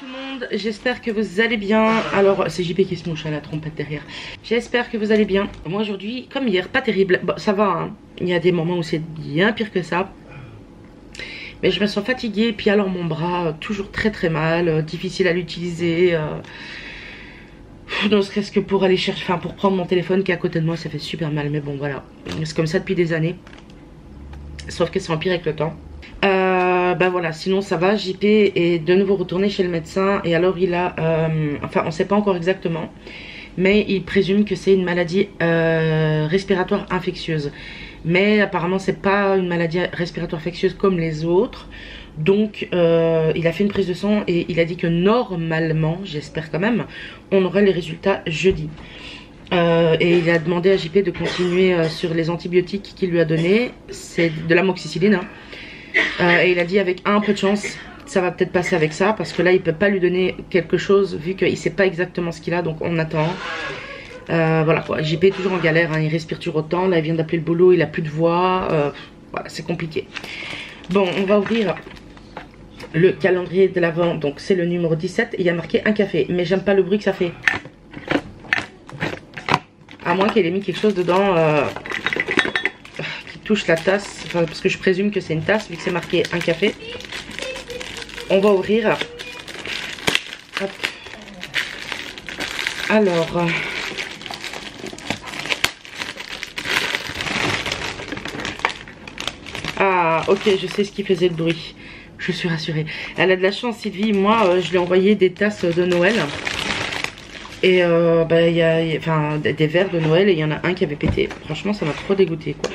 tout le monde, j'espère que vous allez bien. Alors c'est JP qui se mouche à la trompette derrière. J'espère que vous allez bien. Moi aujourd'hui, comme hier, pas terrible. Bon, ça va, hein. Il y a des moments où c'est bien pire que ça. Mais je me sens fatiguée, puis alors mon bras, toujours très très mal, difficile à l'utiliser. Ne serait-ce que pour aller chercher, enfin pour prendre mon téléphone qui est à côté de moi, ça fait super mal. Mais bon voilà, c'est comme ça depuis des années. Sauf que ça empire avec le temps. Ben voilà, sinon ça va. JP est de nouveau retourné chez le médecin. Et alors il a, enfin on sait pas encore exactement, mais il présume que c'est une maladie respiratoire infectieuse. Mais apparemment c'est pas une maladie respiratoire infectieuse comme les autres. Donc il a fait une prise de sang et il a dit que normalement, j'espère quand même, on aurait les résultats jeudi. Et il a demandé à JP de continuer sur les antibiotiques qu'il lui a donné. C'est de l'amoxicilline, hein. Et il a dit avec un peu de chance ça va peut-être passer avec ça, parce que là il peut pas lui donner quelque chose vu qu'il sait pas exactement ce qu'il a, donc on attend. Voilà quoi, JP est toujours en galère, hein. Il respire toujours autant. Là il vient d'appeler le boulot, il a plus de voix, voilà, c'est compliqué. Bon, on va ouvrir le calendrier de l'Avent. Donc c'est le numéro 17 et il y a marqué un café, mais j'aime pas le bruit que ça fait. À moins qu'elle ait mis quelque chose dedans qui touche la tasse, enfin, parce que je présume que c'est une tasse vu que c'est marqué un café. On va ouvrir. Hop. Alors ah ok, je sais ce qui faisait le bruit. Je suis rassurée. Elle a de la chance, Sylvie. Moi je lui ai envoyé des tasses de Noël. Et bah, il y a enfin, des verres de Noël et il y en a un qui avait pété. Franchement ça m'a trop dégoûté quoi.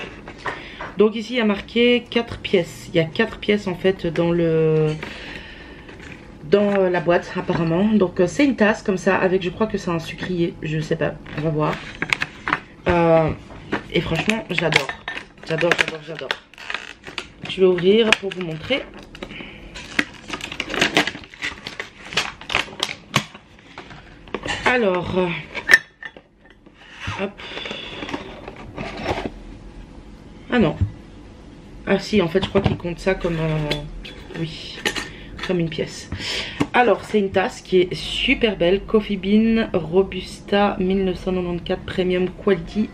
Donc ici il y a marqué 4 pièces. Il y a 4 pièces en fait dans la boîte apparemment. Donc c'est une tasse comme ça avec, je crois que c'est un sucrier. Je sais pas, on va voir. Et franchement j'adore. J'adore, j'adore, j'adore. Je vais ouvrir pour vous montrer. Alors, hop. Ah non. Ah si, en fait, je crois qu'il compte ça comme, oui, comme une pièce. Alors, c'est une tasse qui est super belle. Coffee Bean Robusta 1994 Premium Quality.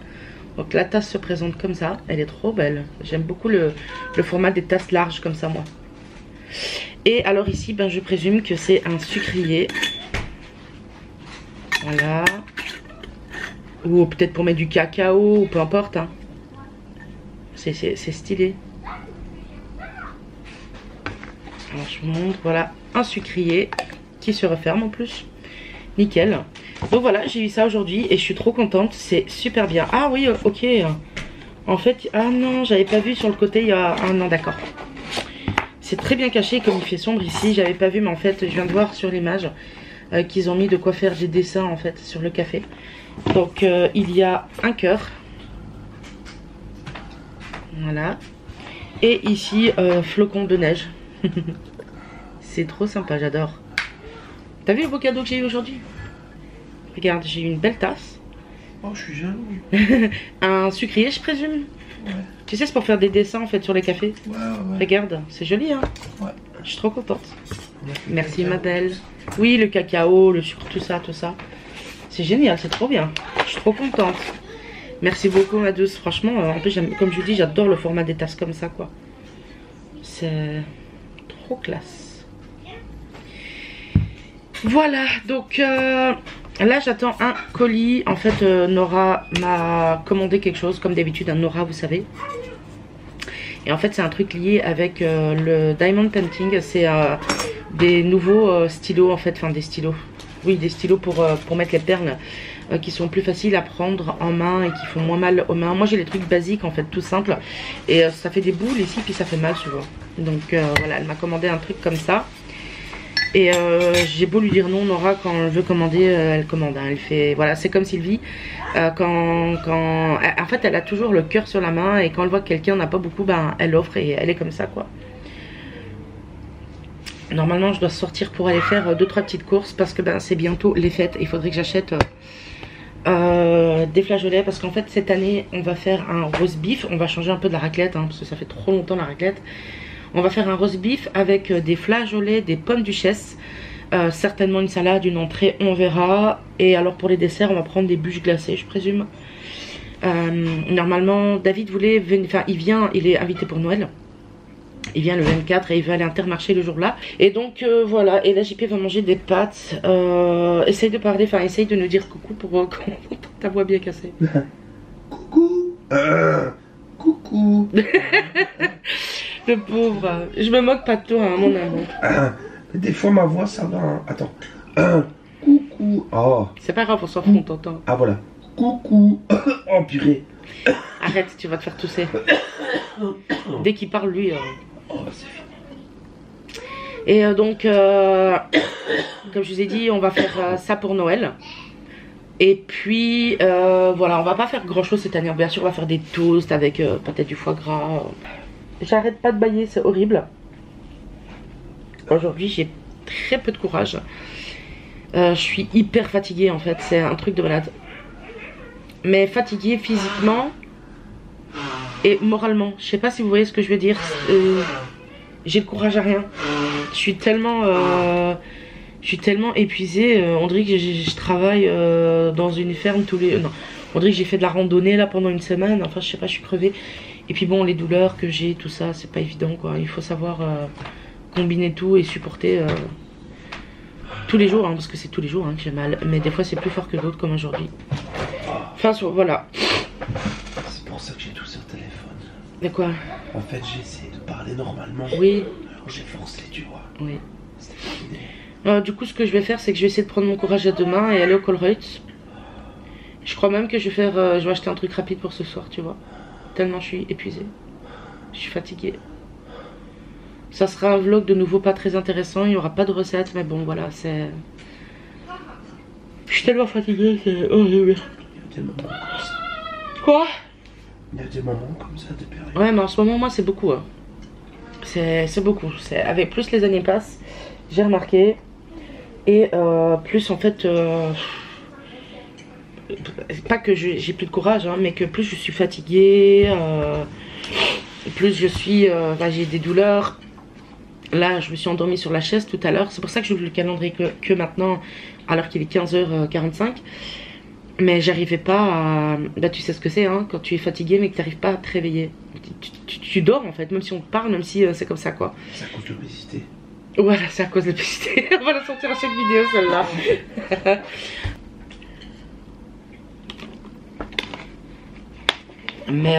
Donc la tasse se présente comme ça. Elle est trop belle. J'aime beaucoup le format des tasses larges comme ça, moi. Et alors ici, ben, je présume que c'est un sucrier. Voilà. Ou peut-être pour mettre du cacao, ou peu importe, hein. C'est stylé. Alors je vous montre, voilà, un sucrier qui se referme en plus. Nickel. Donc voilà, j'ai eu ça aujourd'hui et je suis trop contente, c'est super bien. Ah oui, ok. En fait, ah non, j'avais pas vu sur le côté, il y a un an, d'accord. C'est très bien caché, comme il fait sombre ici, j'avais pas vu, mais en fait, je viens de voir sur l'image qu'ils ont mis de quoi faire des dessins en fait sur le café. Donc il y a un cœur. Voilà. Et ici, flocon de neige. C'est trop sympa, j'adore. T'as vu le beau cadeau que j'ai eu aujourd'hui? Regarde, j'ai eu une belle tasse. Oh, je suis jaloux. Un sucrier, je présume. Ouais. Tu sais, c'est pour faire des dessins en fait sur les cafés. Ouais, ouais. Regarde, c'est joli, hein. Ouais. Je suis trop contente. Merci ma belle. Oui, le cacao, le sucre, tout ça, tout ça. C'est génial, c'est trop bien. Je suis trop contente. Merci beaucoup ma douce. Franchement, en plus, comme je vous dis, j'adore le format des tasses comme ça, quoi. C'est trop classe. Voilà, donc là j'attends un colis. En fait, Nora m'a commandé quelque chose, comme d'habitude, un Nora, vous savez. Et en fait, c'est un truc lié avec le Diamond Painting. C'est des nouveaux stylos, en fait, enfin des stylos. Oui, des stylos pour mettre les perles qui sont plus faciles à prendre en main et qui font moins mal aux mains. Moi, j'ai les trucs basiques, en fait, tout simple. Et ça fait des boules ici, puis ça fait mal souvent. Donc voilà, elle m'a commandé un truc comme ça. Et j'ai beau lui dire non, Nora, quand elle veut commander, elle commande. Hein. Elle fait, voilà, c'est comme Sylvie. En fait, elle a toujours le cœur sur la main et quand elle voit que quelqu'un n'a pas beaucoup, ben, elle offre et elle est comme ça, quoi. Normalement, je dois sortir pour aller faire 2-3 petites courses parce que ben, c'est bientôt les fêtes. Il faudrait que j'achète des flageolets parce qu'en fait, cette année, on va faire un roast beef. On va changer un peu de la raclette hein, parce que ça fait trop longtemps la raclette. On va faire un roast beef avec des flageolets, des pommes duchesse, Certainement une salade, une entrée, on verra. Et alors pour les desserts, on va prendre des bûches glacées, je présume. Normalement, David voulait, enfin il vient, il est invité pour Noël. Il vient le 24 et il va aller à Intermarché le jour-là. Et donc voilà, et là JP va manger des pâtes. Essaye de parler, enfin essaye de nous dire coucou pour qu'on entende ta voix bien cassée. Coucou. Coucou. Le pauvre. Je me moque pas de toi, hein, mon amour. Des fois ma voix ça va. Hein. Attends. Coucou. Oh. C'est pas grave, on s'en fout, on t'entend. Ah voilà. Coucou. Oh purée. Arrête, tu vas te faire tousser. Dès qu'il parle, lui... Oh, c'est fini. Et donc, comme je vous ai dit, on va faire ça pour Noël. Et puis, voilà, on va pas faire grand chose cette année. Bien sûr, on va faire des toasts avec peut-être du foie gras. J'arrête pas de bailler, c'est horrible. Aujourd'hui, j'ai très peu de courage. Je suis hyper fatiguée en fait, c'est un truc de malade. Mais fatiguée physiquement et moralement. Je sais pas si vous voyez ce que je veux dire. J'ai le courage à rien. Je suis tellement épuisée. On dirait que je travaille dans une ferme tous les... non, on dirait que j'ai fait de la randonnée là pendant une semaine. Enfin, je sais pas, je suis crevée. Et puis bon, les douleurs que j'ai, tout ça, c'est pas évident quoi. Il faut savoir combiner tout et supporter tous les jours, hein, parce que c'est tous les jours hein, que j'ai mal. Mais des fois, c'est plus fort que d'autres, comme aujourd'hui. Enfin, voilà. C'est pour ça que j'ai toussé au téléphone. De quoi? En fait, j'ai essayé de parler normalement. Oui. Alors j'ai forcé, tu vois. Oui. C'était fini. Du coup, ce que je vais faire, c'est que je vais essayer de prendre mon courage à deux mains et aller au Colruyt. Je crois même que je vais faire, je vais acheter un truc rapide pour ce soir, tu vois. Tellement je suis épuisée. Je suis fatiguée. Ça sera un vlog de nouveau pas très intéressant. Il n'y aura pas de recette, mais bon, voilà, c'est... Je suis tellement fatiguée, c'est horrible. Il y a des moments comme ça. Quoi? Il y a des moments comme ça, des périodes. Ouais, mais en ce moment, moi, c'est beaucoup. Hein. C'est beaucoup. Avec plus les années passent, j'ai remarqué. Et plus, en fait... pas que j'ai plus de courage, hein, mais que plus je suis fatiguée, plus je suis... j'ai des douleurs. Là, je me suis endormie sur la chaise tout à l'heure. C'est pour ça que j'ouvre le calendrier que maintenant, alors qu'il est 15h45. Mais j'arrivais pas à... Bah, tu sais ce que c'est, hein, quand tu es fatigué, mais que tu n'arrives pas à te réveiller. Tu dors, en fait, même si on te parle, même si c'est comme ça, quoi. C'est à cause de l'obésité. Voilà, c'est à cause de l'obésité. On va la sortir à chaque vidéo, celle-là. Mais,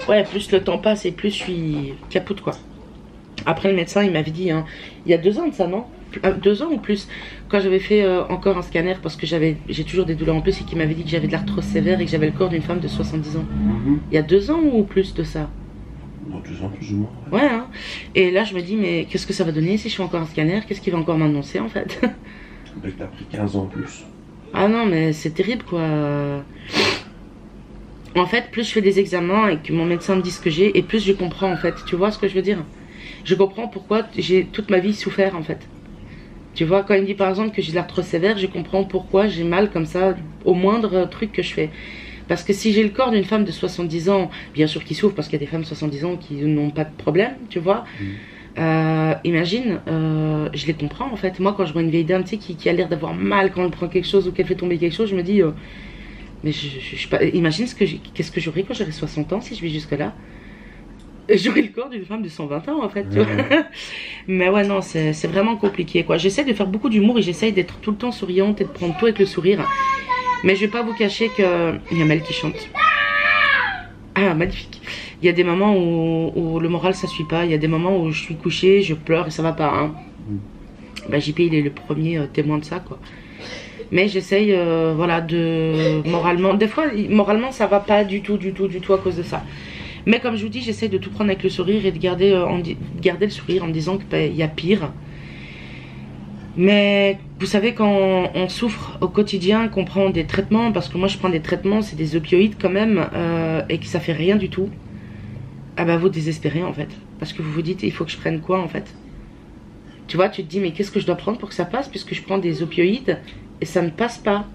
ouais, plus le temps passe et plus je suis capoute, quoi. Après, le médecin, il m'avait dit, hein, il y a 2 ans de ça, non? 2 ans ou plus, quand j'avais fait encore un scanner, parce que j'ai toujours des douleurs en plus, et qu'il m'avait dit que j'avais de l'arthrose sévère et que j'avais le corps d'une femme de 70 ans. Il y a 2 ans ou plus de ça? Dans 2 ans plus ou moins. Ouais, hein. Et là, je me dis, mais qu'est-ce que ça va donner si je fais encore un scanner? Qu'est-ce qu'il va encore m'annoncer, en fait? Donc t'as pris 15 ans en plus. Ah non, mais c'est terrible, quoi. En fait, plus je fais des examens et que mon médecin me dit ce que j'ai, et plus je comprends, en fait. Tu vois ce que je veux dire? Je comprends pourquoi j'ai toute ma vie souffert, en fait. Tu vois, quand il me dit par exemple que j'ai de l'arthrose sévère, je comprends pourquoi j'ai mal comme ça au moindre truc que je fais. Parce que si j'ai le corps d'une femme de 70 ans, bien sûr qui souffre parce qu'il y a des femmes de 70 ans qui n'ont pas de problème, tu vois. Imagine, je les comprends en fait. Moi quand je vois une vieille dame qui a l'air d'avoir mal quand elle prend quelque chose ou qu'elle fait tomber quelque chose, je me dis, mais je pas, imagine qu'est-ce que j'aurais quand j'aurai 60 ans si je vis jusque là. J'aurais le corps d'une femme de 120 ans en fait, tu vois. Mais ouais non, c'est vraiment compliqué quoi. J'essaie de faire beaucoup d'humour et j'essaie d'être tout le temps souriante et de prendre tout avec le sourire. Mais je vais pas vous cacher que... Il y a Mel qui chante. Ah magnifique. Il y a des moments où le moral ça suit pas. Il y a des moments où je suis couchée, je pleure et ça va pas hein. Bah JP il est le premier témoin de ça quoi. Mais j'essaye voilà de... Moralement, des fois moralement ça va pas du tout à cause de ça. Mais comme je vous dis, j'essaie de tout prendre avec le sourire et de garder le sourire en me disant qu'il y a pire. Mais vous savez, quand on souffre au quotidien, qu'on prend des traitements, parce que moi je prends des traitements, c'est des opioïdes quand même, et que ça fait rien du tout, ah bah vous désespérez en fait. Parce que vous vous dites, il faut que je prenne quoi en fait? Tu vois, tu te dis, mais qu'est-ce que je dois prendre pour que ça passe, puisque je prends des opioïdes et ça ne passe pas.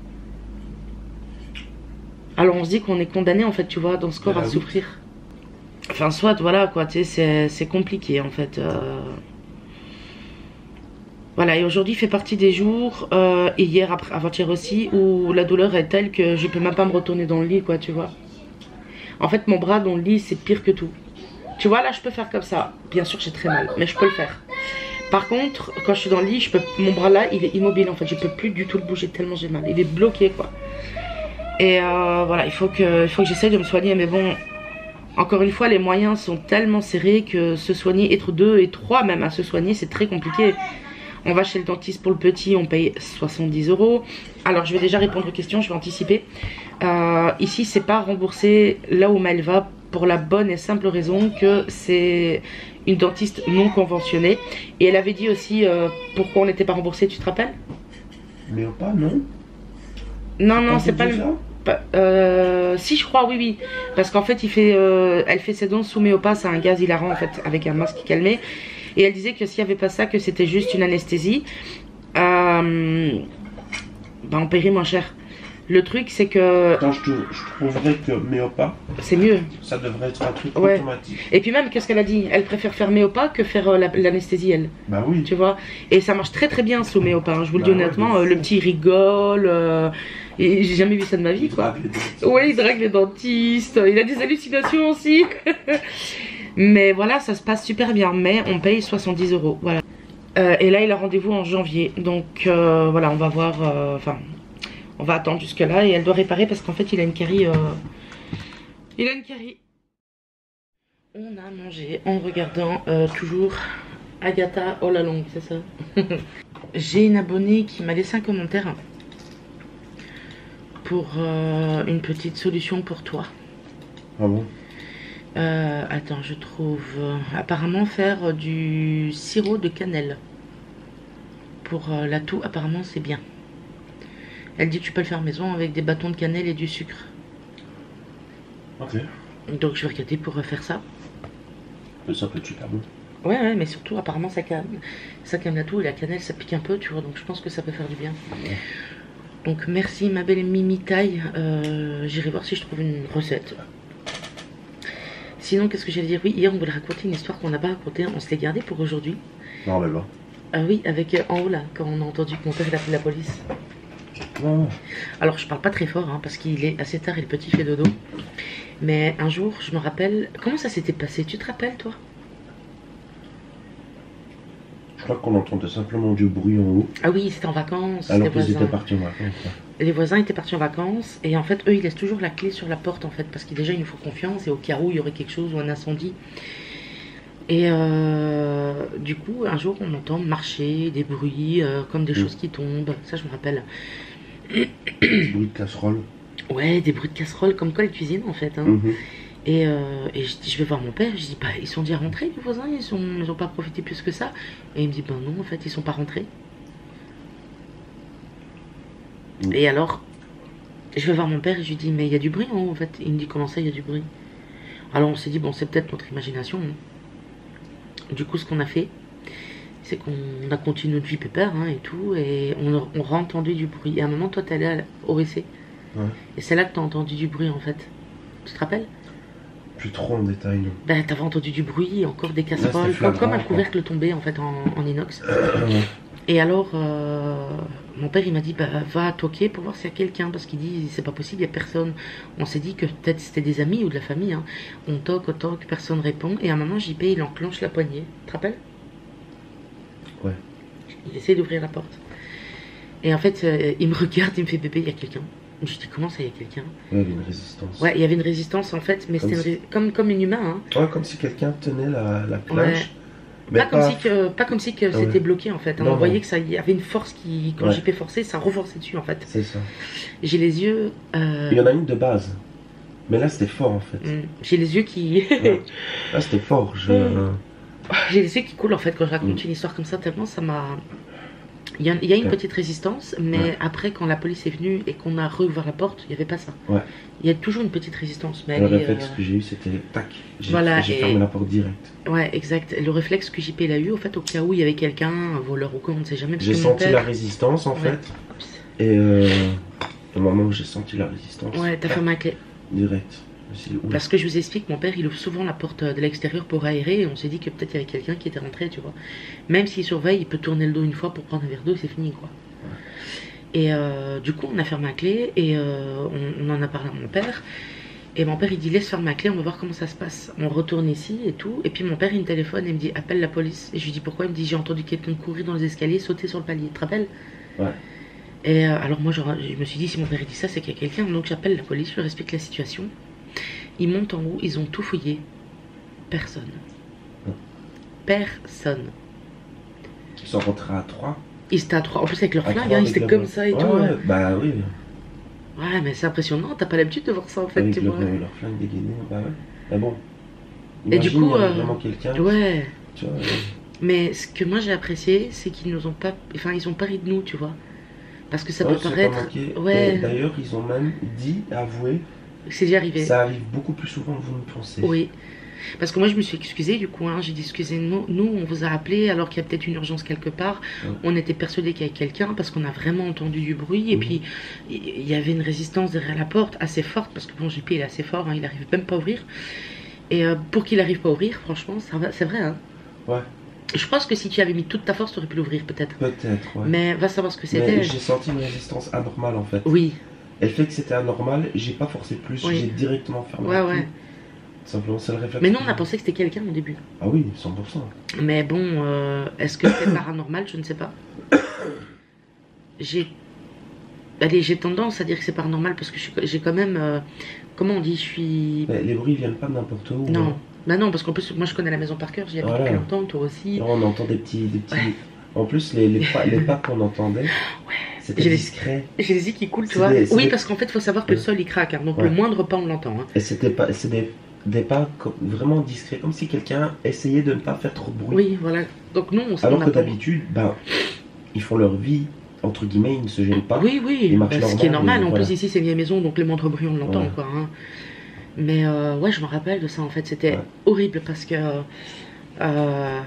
Alors on se dit qu'on est condamné en fait, tu vois, dans ce corps à souffrir. Enfin, soit, voilà, quoi, tu sais, c'est compliqué, en fait. Voilà, et aujourd'hui fait partie des jours, et hier, avant-hier aussi, où la douleur est telle que je peux même pas me retourner dans le lit, quoi, tu vois. En fait, mon bras dans le lit, c'est pire que tout. Tu vois, là, je peux faire comme ça. Bien sûr, j'ai très mal, mais je peux le faire. Par contre, quand je suis dans le lit, mon bras là, il est immobile, en fait. Je peux plus du tout le bouger tellement j'ai mal. Il est bloqué, quoi. Et voilà, il faut que j'essaye de me soigner, mais bon... Encore une fois, les moyens sont tellement serrés que se soigner, être 2 et 3 même à se soigner, c'est très compliqué. On va chez le dentiste pour le petit, on paye 70 €. Alors, je vais déjà répondre aux questions, je vais anticiper. Ici, c'est pas remboursé là où Maëlle va pour la bonne et simple raison que c'est une dentiste non conventionnée. Et elle avait dit aussi pourquoi on n'était pas remboursé, tu te rappelles? Mais pas, non. Non, non, c'est pas le... si je crois, oui, parce qu'en fait elle fait ses dents sous Méopa, c'est un gaz hilarant en fait avec un masque calmé, et elle disait que s'il n'y avait pas ça, que c'était juste une anesthésie, on paierait moins cher. Le truc c'est que Quand je trouverais que Méopa, c'est mieux, ça devrait être un truc ouais. automatique. Et puis même, qu'est-ce qu'elle a dit? Elle préfère faire Méopa que faire l'anesthésie, elle. Bah oui. Tu vois, et ça marche très très bien sous Méopa, hein. Je vous le dis honnêtement, le petit rigole, et j'ai jamais vu ça de ma vie, quoi. Ouais, il drague les dentistes, il a des hallucinations aussi. Mais voilà, ça se passe super bien, mais on paye 70 €, voilà. Et là, il a rendez-vous en janvier, donc voilà, on va voir, enfin, on va attendre jusque là, et elle doit réparer parce qu'en fait, il a une carie. Il a une carie. On a mangé en regardant toujours Agatha all along, c'est ça. J'ai une abonnée qui m'a laissé un commentaire pour une petite solution pour toi. Ah bon? Attends, je trouve apparemment faire du sirop de cannelle pour la toux, apparemment c'est bien. Elle dit que tu peux le faire maison avec des bâtons de cannelle et du sucre. Ok. Donc je vais regarder pour faire ça. Ça peut être super bon. Ouais, mais surtout apparemment ça calme la toux, et la cannelle ça pique un peu, tu vois, donc je pense que ça peut faire du bien. Ouais. Donc merci ma belle Mimi Taille, j'irai voir si je trouve une recette. Sinon, qu'est-ce que j'allais dire? Oui, hier on voulait raconter une histoire qu'on n'a pas racontée, on se l'est gardée pour aujourd'hui. Non mais bon. Ah oui, avec en haut là, quand on a entendu que mon père il a appelé la police. Ouais. Alors je parle pas très fort, hein, parce qu'il est assez tard et le petit fait dodo. Mais un jour, je me rappelle, comment ça s'était passé? Tu te rappelles toi? Je crois qu'on entendait simplement du bruit en haut. Ah oui, c'était en vacances. Alors qu'ils étaient partis en vacances. Ouais. Les voisins étaient partis en vacances, et en fait eux ils laissent toujours la clé sur la porte en fait, parce que déjà ils nous font confiance, et au cas où il y aurait quelque chose ou un incendie. Et du coup un jour on entend marcher des bruits comme des choses qui tombent, ça je me rappelle. Des bruits de casserole. Ouais, des bruits de casserole comme quoi ils cuisinent en fait, hein. Et je dis, je vais voir mon père, je dis, bah ils sont déjà rentrés les voisins, ils ont pas profité plus que ça. Et il me dit, bah non en fait ils sont pas rentrés. Et alors, je vais voir mon père et je lui dis, mais il y a du bruit en haut en fait. Il me dit, comment ça il y a du bruit? Alors on s'est dit, bon c'est peut-être notre imagination, hein. Du coup ce qu'on a fait, c'est qu'on a continué notre vie pépère, hein, et tout, et on a entendu du bruit. Et à un moment toi t'es allé au WC, ouais. Et c'est là que t'as entendu du bruit en fait. Tu te rappelles? Plus trop en détail, non. Ben t'avais entendu du bruit, encore des casseroles, comme un couvercle tombé en fait en inox. Et alors mon père il m'a dit, bah va toquer pour voir s'il y a quelqu'un, parce qu'il dit c'est pas possible, il y a personne. On s'est dit que peut-être c'était des amis ou de la famille, hein. On toque, personne répond, et à un moment JP il enclenche la poignée, tu te rappelles? Ouais. Il essaie d'ouvrir la porte. Et en fait il me regarde, il me fait, bébé il y a quelqu'un. Je dis, comment ça il y a quelqu'un? Il y avait une résistance. Ouais, il y avait une résistance en fait, mais c'était comme une humain, hein. Ouais, comme si quelqu'un tenait la planche. Ouais. Pas comme si que c'était bloqué en fait, hein. On voyait que ça y avait une force qui, quand JP forçait, ça renforçait dessus en fait. C'est ça. J'ai les yeux. Il y en a une de base, mais là c'était fort en fait. J'ai les yeux qui. Ouais. Là c'était fort. J'ai les yeux qui coulent en fait quand je raconte une histoire comme ça, tellement ça m'a. Il y a une petite résistance, mais après quand la police est venue et qu'on a rouvert la porte, il n'y avait pas ça. Ouais. Il y a toujours une petite résistance. Mais le réflexe que j'ai eu, c'était tac, j'ai fermé la porte direct. Ouais, exact. Le réflexe que JP a eu, au fait, au cas où il y avait quelqu'un, un voleur ou quoi, on ne sait jamais. J'ai senti la résistance en fait. Et au moment où j'ai senti la résistance. Ouais, t'as fermé la clé. Direct. Oula. Parce que je vous explique, mon père il ouvre souvent la porte de l'extérieur pour aérer et on s'est dit que peut-être il y avait quelqu'un qui était rentré, tu vois. Même s'il surveille, il peut tourner le dos une fois pour prendre un verre d'eau et c'est fini, quoi. Et du coup, on a fermé ma clé et on en a parlé à mon père. Et mon père il dit laisse faire ma clé, on va voir comment ça se passe. On retourne ici et tout. Et puis mon père il me téléphone et me dit appelle la police. Et je lui dis pourquoi? Il me dit j'ai entendu quelqu'un courir dans les escaliers, sauter sur le palier. Tu te rappelles? Ouais. Et alors moi je me suis dit si mon père il dit ça c'est qu'il y a quelqu'un. Donc j'appelle la police, je leur explique la situation. Ils montent en haut, ils ont tout fouillé. Personne. Personne. Ils sont rentrés à 3. Ils étaient à 3. En plus avec leur À flingue, trois hein, ils avec étaient la- comme ça et Ouais, tout. ouais, bah oui. Ouais mais c'est impressionnant, t'as pas l'habitude de voir ça en fait, Avec tu leur, vois. leur flingue dégainé, bah ouais. Mais bon. Et du Imagine, coup, il y avait vraiment quelqu'un. Ouais. Tu vois, Mais ce que moi j'ai apprécié, c'est qu'ils nous ont pas. Enfin, ils ont pas ri de nous, tu vois. Parce que ça ouais, peut c'est pas paraître. manqué. Ouais, Et d'ailleurs, ils ont même dit, avoué, c'est déjà arrivé. ça arrive beaucoup plus souvent que vous ne pensez. Oui. Parce que moi je me suis excusée du coup, hein. J'ai dit excusez-nous, nous on vous a appelé alors qu'il y a peut-être une urgence quelque part. Ouais. On était persuadés qu'il y avait quelqu'un parce qu'on a vraiment entendu du bruit et Mhm. puis il y avait une résistance derrière la porte assez forte parce que bon JP il est assez fort, hein, il arrive même pas à ouvrir. Et pour qu'il arrive pas à ouvrir, franchement, ça va, c'est vrai. Hein. Ouais, Je pense que si tu avais mis toute ta force, tu aurais pu l'ouvrir peut-être. peut-être, ouais. Mais va savoir ce que Mais c'était. j'ai senti une résistance anormale en fait. Oui, Et le fait que c'était anormal, j'ai pas forcé plus, Oui. j'ai directement fermé ouais, la ouais. clé. Simplement, c'est le réflexe. Mais nous on a pensé que c'était quelqu'un au début. Ah oui, 100%. Mais bon, est-ce que c'est paranormal? Je ne sais pas. J'ai. Allez, j'ai tendance à dire que c'est paranormal parce que j'ai quand même. Comment on dit? Je suis. Mais les bruits viennent pas de n'importe où. Non. Bah non, parce qu'en plus, moi je connais la maison par cœur, j'y habite Voilà. depuis longtemps, toi aussi. Là, on entend des petits. Ouais. En plus, les pas qu'on entendait, c'était J'ai les- discret. J'ai les yeux qui coulent, tu C'est vois. des- c'est Oui, des- parce qu'en fait, il faut savoir que le sol il craque, hein, donc Ouais. le moindre pas on l'entend. Hein. Et c'était pas, c'est des pas vraiment discrets, comme si quelqu'un essayait de ne pas faire trop de bruit. Oui, voilà. Donc nous, on Alors a que pas- d'habitude, ben, ils font leur vie, entre guillemets, ils ne se gênent pas. Oui, oui, Ils marchent bah, ce qui est normal, normal. mais En voilà. plus, ici, c'est une vieille maison, donc le moindre bruit, on l'entend, Ouais. quoi. Hein. Mais ouais, je me rappelle de ça, en fait. C'était Ouais. horrible parce que. Bah,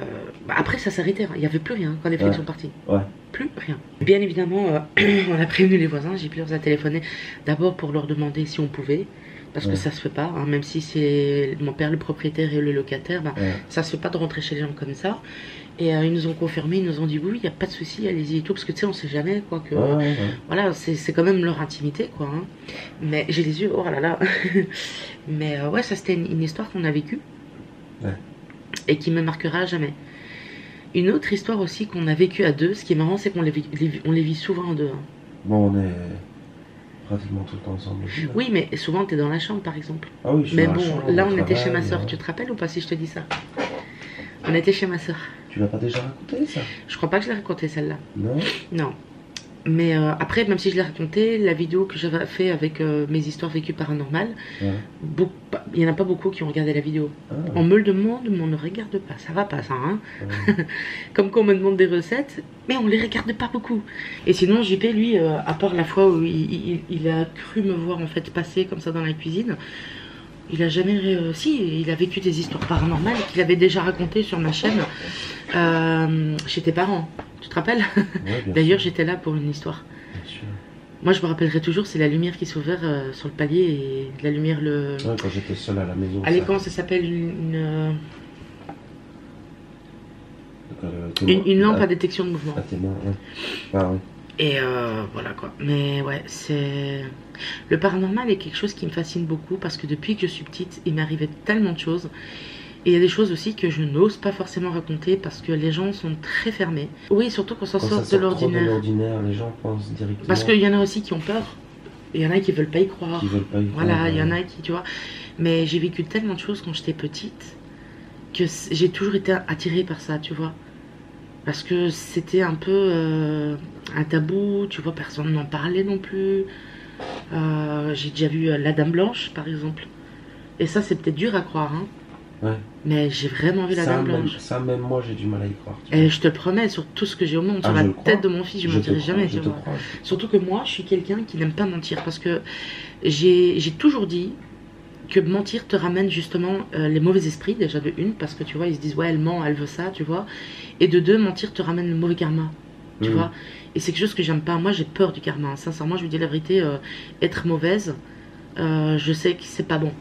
après, ça s'arrêtait. Il n'y avait plus rien quand les flics Ouais. sont partis. Ouais. Plus rien. Bien évidemment, on a prévenu les voisins. J'ai pu leur téléphoner d'abord pour leur demander si on pouvait. Parce que Ouais. ça se fait pas, hein, même si c'est mon père le propriétaire et le locataire, bah, Ouais. ça se fait pas de rentrer chez les gens comme ça. Et ils nous ont confirmé, ils nous ont dit oui, il n'y a pas de souci, allez-y et tout, parce que tu sais, on sait jamais quoi que. Ouais, ouais. Voilà, c'est quand même leur intimité quoi. Hein. Mais j'ai les yeux, oh là là. Mais ouais, ça c'était une histoire qu'on a vécue Ouais. et qui me marquera à jamais. Une autre histoire aussi qu'on a vécue à deux, ce qui est marrant, c'est qu'on on les vit souvent en deux. Hein. Bon, on est pratiquement tout le temps ensemble aussi. Là. Oui, mais souvent t'es dans la chambre par exemple. Ah oui, je suis Mais dans la bon, chambre, là au on était chez ma travail, soeur, tu te rappelles ou pas si je te dis ça? On était chez ma soeur. Tu l'as pas déjà raconté ça? Je crois pas que je l'ai raconté celle-là. Non? Non. Mais après, même si je l'ai raconté, la vidéo que j'avais fait avec mes histoires vécues paranormales, Ouais. il n'y en a pas beaucoup qui ont regardé la vidéo. Ah, On me le demande, mais on ne regarde pas. Ça va pas ça, hein. ouais. Comme quand on me demande des recettes, mais on les regarde pas beaucoup. Et sinon, JP, lui, à part la fois où il a cru me voir en fait passer comme ça dans la cuisine, il a jamais... si, il a vécu des histoires paranormales qu'il avait déjà racontées sur ma chaîne chez tes parents. Tu te rappelles? Ouais, bien D'ailleurs, sûr, j'étais là pour une histoire. bien sûr. Moi, je me rappellerai toujours, c'est la lumière qui s'est ouverte sur le palier et la lumière, le... Ouais, quand j'étais seul à la maison. Allez, ça- comment ça s'appelle témoin. une lampe Ah, à détection de mouvement. ah, témoin, ouais. Ah, ouais. Et voilà quoi. Mais ouais, c'est... Le paranormal est quelque chose qui me fascine beaucoup parce que depuis que je suis petite, il m'arrivait tellement de choses. Et il y a des choses aussi que je n'ose pas forcément raconter parce que les gens sont très fermés. Oui, surtout quand ça Quand sort ça de sort trop de l'ordinaire. l'ordinaire, les gens pensent directement Parce qu'il y en a aussi qui ont peur. Il y en a qui veulent pas y croire. qu'ils veulent pas y croire. Voilà, il y en a qui, tu vois. Mais j'ai vécu tellement de choses quand j'étais petite que j'ai toujours été attirée par ça, tu vois. Parce que c'était un peu un tabou, tu vois, personne n'en parlait non plus. J'ai déjà vu la Dame Blanche, par exemple. Et ça, c'est peut-être dur à croire, hein. Ouais. Mais j'ai vraiment vu la Ça, Dame même, Blanche. ça, même moi, j'ai du mal à y croire. tu Et vois. je te le promets, sur tout ce que j'ai au monde, Ah, sur je la le crois. tête de mon fils, je te mentirai crois, jamais, je tu te vois. crois. Surtout que moi, je suis quelqu'un qui n'aime pas mentir parce que j'ai toujours dit que mentir te ramène justement les mauvais esprits, déjà de une, parce que tu vois, ils se disent ouais, elle ment, elle veut ça, tu vois. Et de deux, mentir te ramène le mauvais karma, tu Mhm. vois. Et c'est quelque chose que j'aime pas. Moi, j'ai peur du karma, hein. Sincèrement, je vous dis la vérité, être mauvaise, je sais que c'est pas bon.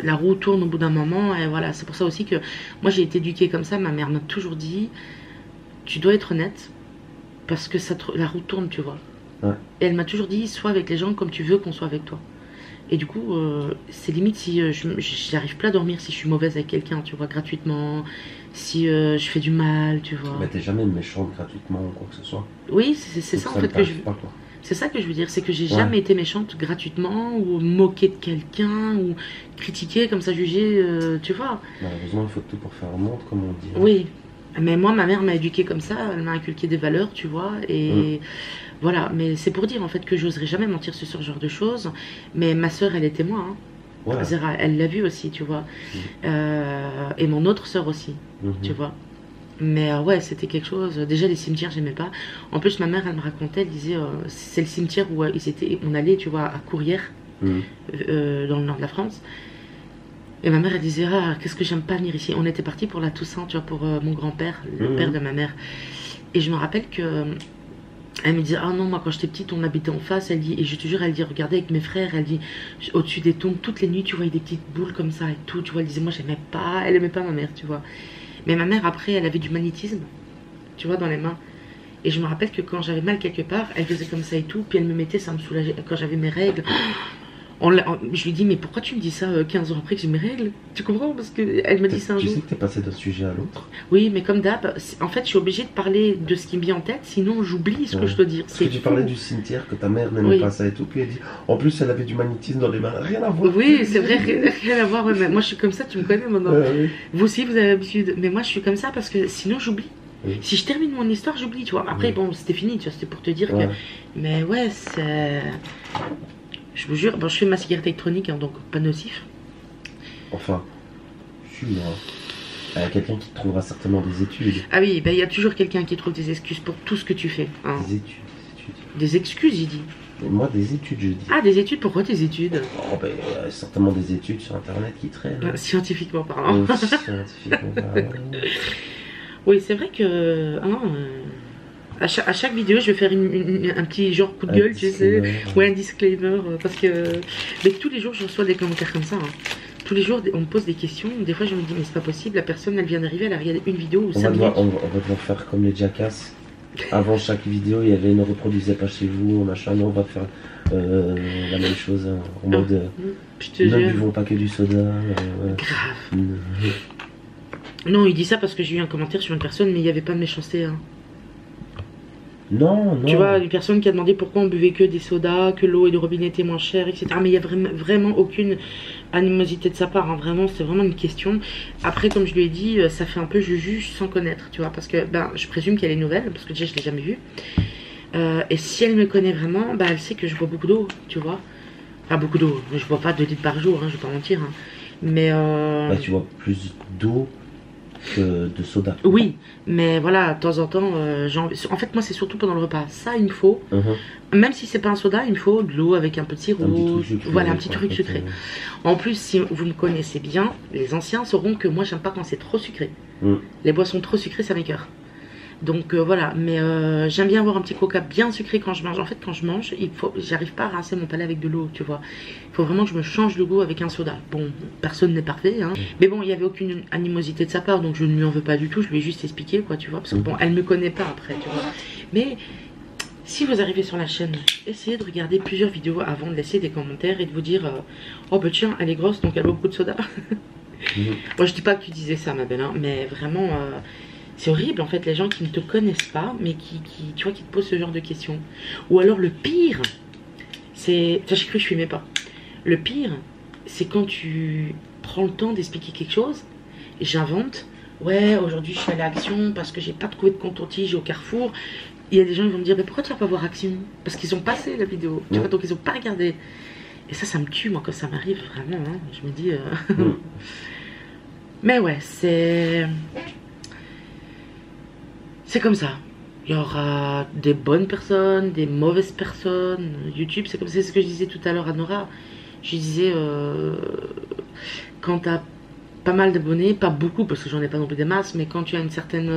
La roue tourne au bout d'un moment et voilà, c'est pour ça aussi que moi j'ai été éduquée comme ça. Ma mère m'a toujours dit, tu dois être honnête parce que la roue tourne, tu vois. Ouais. Et elle m'a toujours dit, sois avec les gens comme tu veux qu'on soit avec toi. Et du coup, c'est limite si j'arrive plus à dormir si je suis mauvaise avec quelqu'un, tu vois, gratuitement, si je fais du mal, tu vois. Mais t'es jamais méchante gratuitement ou quoi que ce soit. Oui, c'est ça en fait que je... C'est ça que je veux dire, c'est que j'ai jamais été méchante gratuitement ou moquée de quelqu'un ou critiquée comme ça, jugée, tu vois. Malheureusement, il faut tout pour faire le monde, comme on dit. Oui, mais moi, ma mère m'a éduquée comme ça, elle m'a inculqué des valeurs, tu vois, et voilà. Mais c'est pour dire en fait que j'oserais jamais mentir sur ce genre de choses. Mais ma soeur, elle est témoin, hein. Ouais. Zara, elle l'a vu aussi, tu vois. Et mon autre soeur aussi, tu vois. Mais ouais, c'était quelque chose. Déjà, les cimetières, j'aimais pas. En plus, ma mère, elle me racontait, elle disait, c'est le cimetière où on allait, tu vois, à Courrières, dans le nord de la France. Et ma mère, elle disait, ah, qu'est-ce que j'aime pas venir ici. On était partis pour la Toussaint, tu vois, pour mon grand-père, le père de ma mère. Et je me rappelle que elle me disait, ah non, moi quand j'étais petite, on habitait en face. Elle dit, et je te jure, elle dit, regardez avec mes frères, elle dit, au-dessus des tombes, toutes les nuits, tu voyais des petites boules comme ça et tout. Tu vois, elle disait, moi, j'aimais pas, elle aimait pas ma mère, tu vois. Mais ma mère, après, elle avait du magnétisme, tu vois, dans les mains. Et je me rappelle que quand j'avais mal quelque part, elle faisait comme ça et tout, puis elle me mettait, ça me soulageait. Quand j'avais mes règles, je lui dis, mais pourquoi tu me dis ça 15 ans après que j'ai mes règles? Tu comprends? Parce qu'elle me dit ça un jour. Tu sais que t'es passé d'un sujet à l'autre. Oui, mais comme d'hab, en fait, je suis obligée de parler de ce qui me vient en tête, sinon j'oublie ce que je dois dire. Parce que tu parlais du cimetière, que ta mère n'aimait pas ça et tout, puis elle dit, en plus elle avait du magnétisme dans les mains, rien à voir. Oui, c'est vrai, rien à voir, ouais, mais moi je suis comme ça, tu me connais maintenant. Oui. Vous aussi, vous avez l'habitude, mais moi je suis comme ça parce que sinon j'oublie. Si je termine mon histoire, j'oublie, tu vois. Après, bon, c'était fini, tu vois, c'était pour te dire que... Mais ouais, c'est... Je vous jure, bon, je fais ma cigarette électronique, hein, donc pas nocif. Enfin, je suis moi. Il y a quelqu'un qui trouvera certainement des études. Ah oui, ben, il y a toujours quelqu'un qui trouve des excuses pour tout ce que tu fais. Hein. Des études. Des excuses, j'ai dit. Mais moi, des études, je dis. Ah, des études? Pourquoi des études? Oh, ben, il y a certainement des études sur Internet qui traînent. Scientifiquement parlant. Scientifiquement parlant. Oui, c'est vrai que... à chaque vidéo, je vais faire un petit genre coup de gueule, tu sais, ou un disclaimer, parce que mais tous les jours, je reçois des commentaires comme ça. Hein. Tous les jours, on me pose des questions. Des fois, je me dis, mais c'est pas possible, la personne, elle vient d'arriver, elle a regardé une vidéo ou 5 minutes. On va devoir faire comme les Jackass. Avant chaque vidéo, il y avait ne reproduisez pas chez vous, machin. Nous, on va faire la même chose, hein, en mode ne buvons pas que du soda. Grave. Non, il dit ça parce que j'ai eu un commentaire sur une personne, mais il n'y avait pas de méchanceté. Hein. Non, non. Tu vois, une personne qui a demandé pourquoi on buvait que des sodas, que l'eau et le robinet étaient moins chers, etc. Mais il n'y a vraiment aucune animosité de sa part. Hein. Vraiment, c'est vraiment une question. Après, comme je lui ai dit, ça fait un peu je juge sans connaître, tu vois. Parce que ben, je présume qu'elle est nouvelle, parce que déjà, je ne l'ai jamais vue. Et si elle me connaît vraiment, ben, elle sait que je bois beaucoup d'eau, tu vois. Enfin, beaucoup d'eau. Je bois pas 2 litres par jour, hein, je vais pas mentir. Hein. Mais bah, tu bois plus d'eau que de soda. Oui, mais voilà, de temps en temps, en fait, moi, c'est surtout pendant le repas. Ça, il me faut. Même si c'est pas un soda, il me faut de l'eau avec un peu de sirop. Voilà, un petit truc sucré. En plus, si vous me connaissez bien, les anciens sauront que moi, j'aime pas quand c'est trop sucré. Les boissons trop sucrées, ça m'écoeure. Donc voilà, mais j'aime bien avoir un petit coca bien sucré quand je mange. En fait, quand je mange, j'arrive pas à rincer mon palais avec de l'eau, tu vois. Il faut vraiment que je me change le goût avec un soda. Bon, personne n'est parfait, hein. Mais bon, il y avait aucune animosité de sa part, donc je ne lui en veux pas du tout. Je lui ai juste expliqué, quoi, tu vois. Parce que bon, elle me connaît pas après, tu vois. Mais si vous arrivez sur la chaîne, essayez de regarder plusieurs vidéos avant de laisser des commentaires et de vous dire oh bah tiens, elle est grosse, donc elle boit beaucoup de soda. Moi, je dis pas que tu disais ça, ma belle, hein, mais vraiment... c'est horrible en fait, les gens qui ne te connaissent pas, mais tu vois, qui te posent ce genre de questions. Ou alors le pire, c'est... Enfin, j'ai cru que je fumais pas. Le pire, c'est quand tu prends le temps d'expliquer quelque chose, et j'invente, ouais, aujourd'hui je suis allée à Action parce que j'ai pas trouvé de coton-tige au Carrefour. Il y a des gens qui vont me dire, mais pourquoi tu vas pas voir Action? Parce qu'ils ont passé la vidéo, tu vois, donc ils ont pas regardé. Et ça me tue, moi, quand ça m'arrive, vraiment, hein. Je me dis... Mais ouais, c'est comme ça. Il y aura des bonnes personnes, des mauvaises personnes. YouTube, c'est comme c'est ce que je disais tout à l'heure à Nora. Je disais, quand tu as pas mal d'abonnés, pas beaucoup parce que j'en ai pas non plus des masses, mais quand tu as une certaine,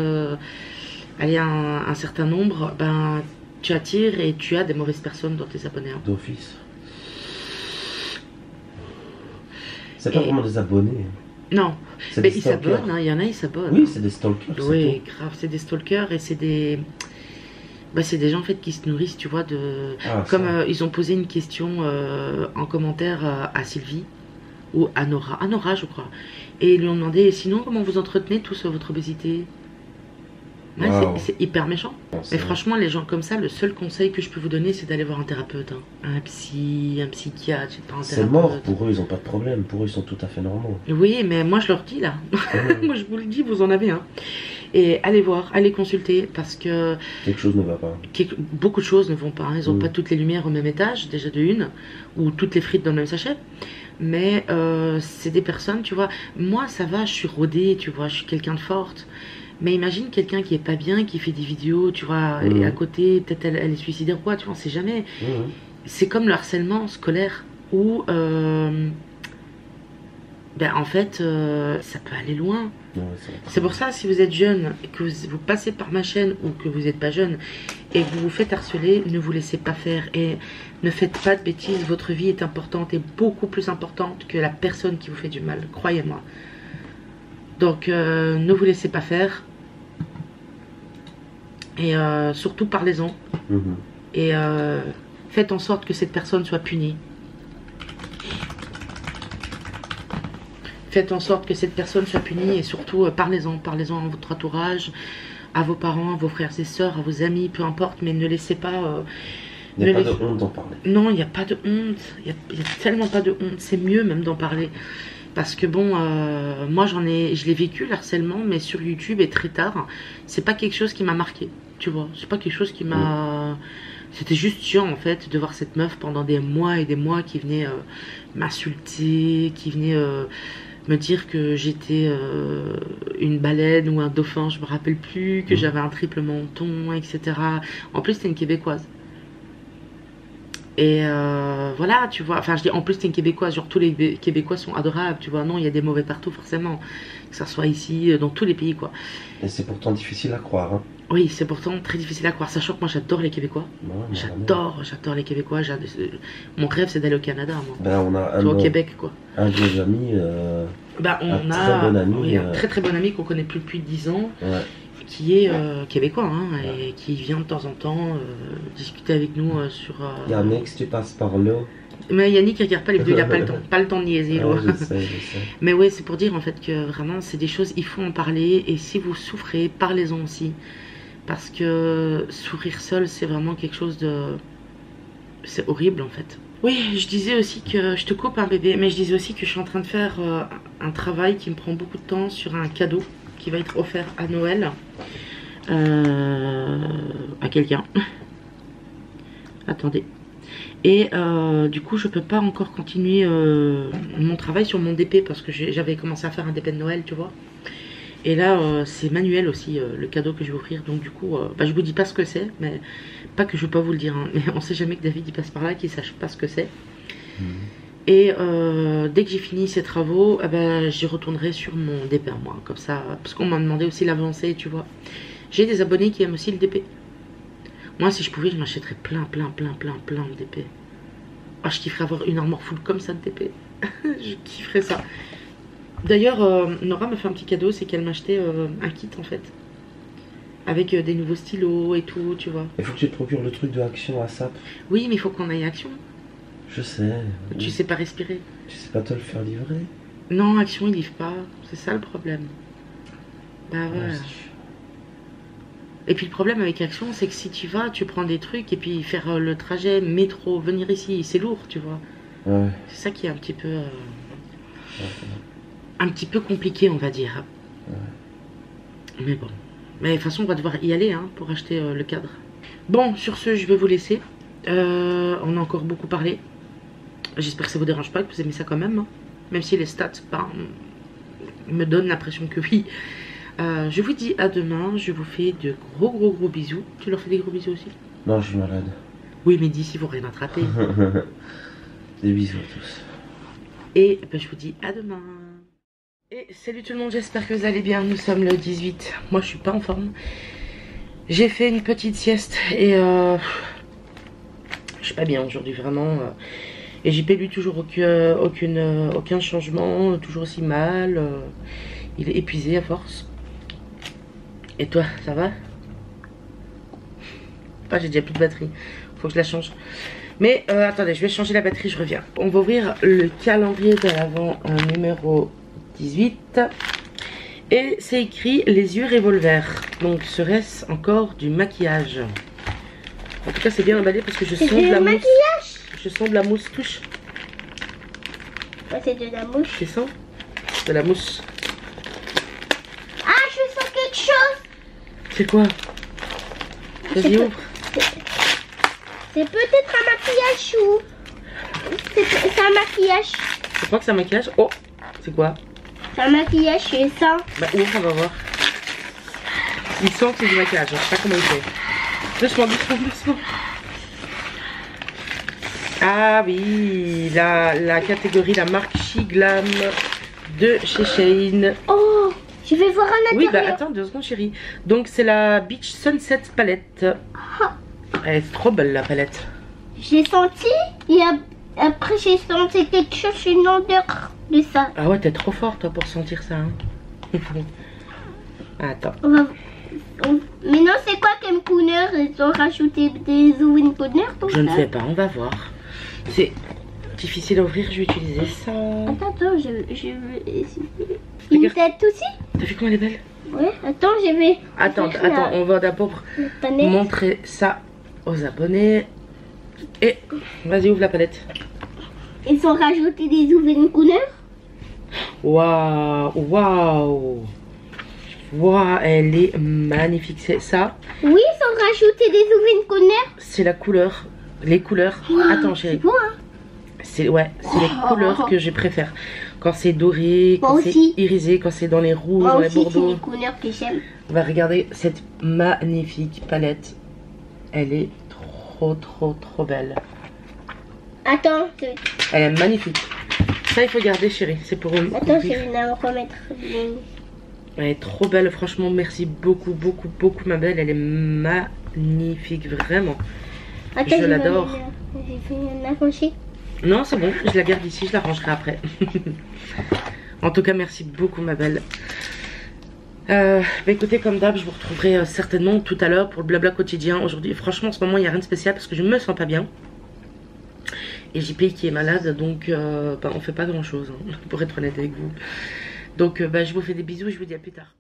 un certain nombre, ben tu attires et tu as des mauvaises personnes dans tes abonnés. Hein. D'office. C'est pas vraiment des abonnés. Non, mais ils s'abonnent, hein, il y en a, ils s'abonnent. Oui, c'est des stalkers. Oui, grave, c'est des stalkers et c'est des... Bah, c'est des gens en fait qui se nourrissent, tu vois, de... Comme ils ont posé une question en commentaire à Sylvie, ou à Nora je crois. Et ils lui ont demandé, sinon comment vous entretenez tous votre obésité? Ouais, c'est hyper méchant. Mais franchement, les gens comme ça, le seul conseil que je peux vous donner, c'est d'aller voir un thérapeute. Hein. Un psy, un psychiatre, c'est pas un thérapeute. C'est mort, pour eux, ils ont pas de problème. Pour eux, ils sont tout à fait normaux. Oui, mais moi, je leur dis là. Moi, je vous le dis, vous en avez un. Et allez voir, allez consulter, parce que... Quelque chose ne va pas. Beaucoup de choses ne vont pas. Hein. Ils n'ont pas toutes les lumières au même étage, déjà de une, ou toutes les frites dans le même sachet. Mais c'est des personnes, tu vois... Moi, ça va, je suis rodée, tu vois, je suis quelqu'un de forte. Mais imagine quelqu'un qui est pas bien, qui fait des vidéos, tu vois, et à côté, peut-être elle est suicidaire ou quoi, tu vois, on sait jamais. C'est comme le harcèlement scolaire, où, ben, en fait, ça peut aller loin. C'est pour ça, si vous êtes jeune, et que vous passez par ma chaîne, ou que vous n'êtes pas jeune, et que vous vous faites harceler, ne vous laissez pas faire, et ne faites pas de bêtises, votre vie est importante, et beaucoup plus importante que la personne qui vous fait du mal, croyez-moi. Donc, ne vous laissez pas faire. Et surtout parlez-en. Et faites en sorte que cette personne soit punie. Faites en sorte que cette personne soit punie et surtout parlez-en. Parlez-en à votre entourage, à vos parents, à vos frères et sœurs, à vos amis, peu importe. Mais ne laissez pas... il n'y a pas de honte d'en parler. Non, il n'y a pas de honte. Il n'y a tellement pas de honte. C'est mieux même d'en parler. Parce que bon, moi je l'ai vécu l'harcèlement, mais sur YouTube et très tard. C'est pas quelque chose qui m'a marqué, tu vois. C'est pas quelque chose qui m'a... C'était juste chiant en fait de voir cette meuf pendant des mois et des mois qui venait m'insulter, qui venait me dire que j'étais une baleine ou un dauphin, je me rappelle plus, que j'avais un triple menton, etc. En plus c'était une Québécoise. Et voilà, tu vois, enfin je dis en plus t'es une Québécoise, genre tous les Québécois sont adorables, tu vois, non, il y a des mauvais partout forcément, que ça soit ici, dans tous les pays quoi. Et c'est pourtant difficile à croire, hein. Oui, c'est pourtant très difficile à croire, sachant que moi j'adore les Québécois, j'adore les Québécois, mon rêve c'est d'aller au Canada, moi. Ben on a au Québec quoi. Un de nos amis, ben, on a très bon ami, oui, un très bon ami qu'on connaît plus depuis 10 ans. Ouais. Qui est québécois hein, et qui vient de temps en temps discuter avec nous sur... Yannick, si tu passes par là... Mais Yannick il regarde pas les vidéos, il a pas le temps de niaiser. Je sais. Mais ouais, c'est pour dire en fait que vraiment c'est des choses, il faut en parler. Et si vous souffrez, parlez-en aussi. Parce que souffrir seul c'est vraiment quelque chose de... C'est horrible en fait. Oui, je disais aussi que... Je te coupe un bébé, mais je disais aussi que je suis en train de faire un travail qui me prend beaucoup de temps sur un cadeau qui va être offert à Noël à quelqu'un. Attendez. Et du coup je peux pas encore continuer mon travail sur mon DP parce que j'avais commencé à faire un DP de Noël, tu vois. Et là c'est manuel aussi le cadeau que je vais offrir. Donc du coup bah, je vous dis pas ce que c'est, mais pas que je vais pas vous le dire hein, mais on sait jamais que David il passe par là, qu'il sache pas ce que c'est. Et dès que j'ai fini ces travaux, ben, j'y retournerai sur mon DP à moi, comme ça, parce qu'on m'a demandé aussi l'avancée, tu vois. J'ai des abonnés qui aiment aussi le DP. Moi, si je pouvais, je m'achèterais plein de DP. Oh, je kifferais avoir une armoire full comme ça de DP. Je kifferais ça. D'ailleurs, Nora m'a fait un petit cadeau, c'est qu'elle m'a acheté un kit en fait. Avec des nouveaux stylos et tout, tu vois. Il faut que tu te procures le truc de Action ASAP. Oui, mais il faut qu'on aille à Action. Je sais. Tu sais pas respirer. Tu sais pas te le faire livrer. Non, Action ils livrent pas. C'est ça le problème. Bah ouais. Et puis le problème avec Action, c'est que si tu vas, tu prends des trucs et puis faire le trajet métro, venir ici, c'est lourd, tu vois. Ouais. C'est ça qui est un petit peu compliqué, on va dire. Ouais. Mais bon. Mais de toute façon, on va devoir y aller hein, pour acheter le cadre. Bon, sur ce, je vais vous laisser. On a encore beaucoup parlé. J'espère que ça vous dérange pas, que vous aimez ça quand même. Hein. Même si les stats me donnent l'impression que oui. Je vous dis à demain. Je vous fais de gros bisous. Tu leur fais des gros bisous aussi? Non, je suis malade. Oui, mais d'ici, vous rien attraper. Des bisous à tous. Et ben, je vous dis à demain. Et salut tout le monde, j'espère que vous allez bien. Nous sommes le 18. Moi, je suis pas en forme. J'ai fait une petite sieste et je suis pas bien aujourd'hui, vraiment. Et JP lui toujours aucun changement, toujours aussi mal. Il est épuisé à force. Et toi, ça va? Ah, j'ai déjà plus de batterie. Faut que je la change. Mais attendez, je vais changer la batterie, je reviens. On va ouvrir le calendrier de l'Avent numéro 18. Et c'est écrit les yeux revolver. Donc serait-ce encore du maquillage? En tout cas, c'est bien emballé parce que je sens de la mousse. Je sens de la mousse touche. Ouais, c'est de la mousse. Tu sens? De la mousse. Ah, je sens quelque chose. C'est quoi? Vas-y, ouvre. C'est peut-être un maquillage ou... C'est un maquillage. Je crois que c'est un maquillage. Oh, c'est quoi? C'est un maquillage, je sens. Bah ouvre, on va voir. Il sent que c'est du maquillage, je sais pas comment il fait. Doucement, doucement. Ah oui, la catégorie, la marque Shiglam de chez Shein. Oh, je vais voir un Oui, intérieur. bah attends 2 secondes chérie. Donc c'est la Beach Sunset palette. Ah. Elle est trop belle la palette. J'ai senti et après j'ai senti quelque chose, une odeur de ça. Ah ouais, t'es trop fort toi pour sentir ça. Hein. Attends. Maintenant c'est quoi comme couleur? Ils ont rajouté des Zoom couleurs pour ça? Je ne sais pas, on va voir. C'est difficile à ouvrir, je vais utiliser ça. Attends, je veux essayer. Une tête aussi? T'as vu comment elle est belle? Ouais, attends, je vais... Attends, on va d'abord montrer ça aux abonnés. Et vas-y, ouvre la palette. Ils ont rajouté des Zoom couleurs? Waouh, waouh. Waouh, elle est magnifique, c'est ça. Oui, ils ont rajouté des Zoom couleurs. C'est la couleur, les couleurs. Wow, Attends chérie. C'est beau, hein? C'est les couleurs que je préfère. Quand c'est doré, quand c'est irisé, quand c'est dans les rouges, dans les bordeaux. C'est les couleurs que j'aime. On va regarder cette magnifique palette. Elle est trop belle. Attends. Elle est magnifique. Ça il faut garder chérie, c'est pour eux. Attends, je vais la remettre. Elle est trop belle, franchement merci beaucoup ma belle. Elle est magnifique, vraiment. Attends, je l'adore. Je vais la ranger. Non, c'est bon, je la garde ici, je la rangerai après. En tout cas, merci beaucoup ma belle. Bah écoutez, comme d'hab, je vous retrouverai certainement tout à l'heure pour le blabla quotidien. Aujourd'hui, franchement, en ce moment, il n'y a rien de spécial parce que je me sens pas bien. Et JP qui est malade, donc bah, on fait pas grand chose, hein, pour être honnête avec vous. Donc bah, je vous fais des bisous et je vous dis à plus tard.